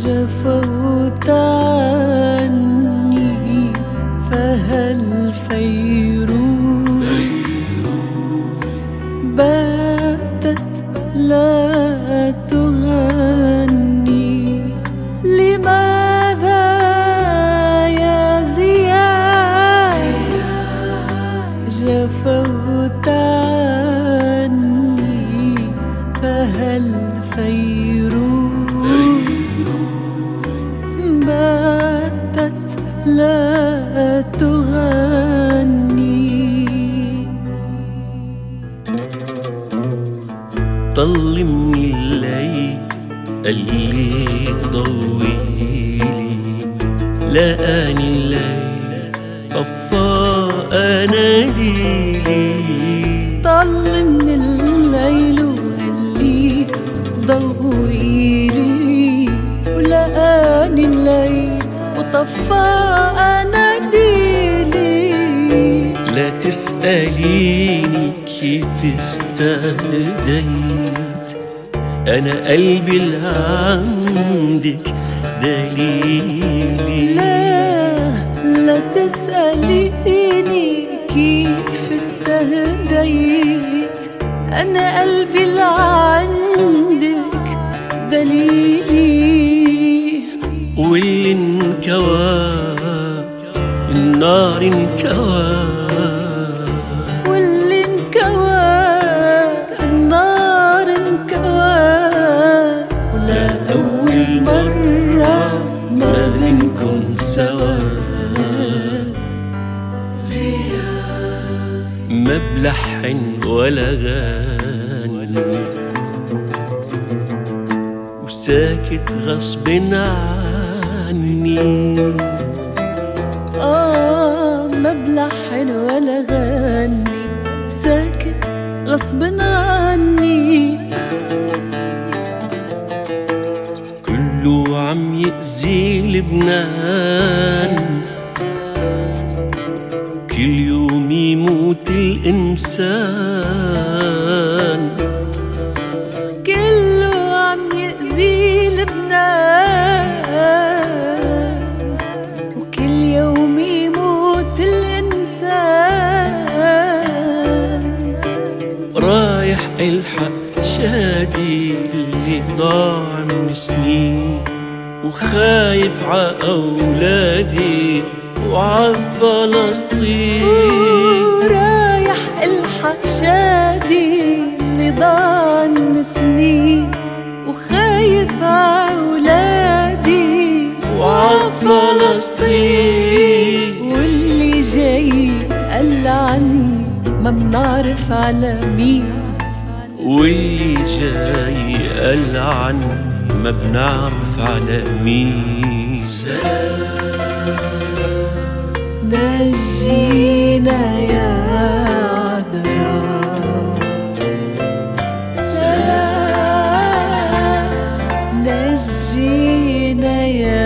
جفوت عني فهل فيروز باتت لا تغني. لماذا يا زياد جفوت عني فهل فيروز باتت لا تغني. طلمني الليل اللي ضويلي، لقاني الليل طفى اناديلي. طلمني الليل اللي ضويلي، ولقاني الليل وطفى اناديلي. لا تسأليني كيف استهديت، أنا قلبي اللي عندك دليلي. لا تسأليني كيف استهديت، أنا قلبي اللي عندك دليلي. واللي انكوى النار انكوى، واللي انكوى النار انكوى. ولا أول مرة ما بنكون سوا. ما بلحن ولا غني، وساكت غصب عني. ما بلحن ولا غني، ساكت غصب عني. كله عم يأذي لبنان، كل يوم يموت الإنسان. كله عم يأذي لبنان، وكل يوم يموت الإنسان. رايح الحق شادي اللي ضاع من سنين، وخايف ع أولادي وع فلسطين. رايح الحق شادي اللي ضاع من سنين، وخايف ع أولادي وع فلسطين. واللي جاي قال عني ما بنعرف على مين. واللي جاي قال عن ما بنعرف على مين. نجينا يا عذراء، سلام نجينا يا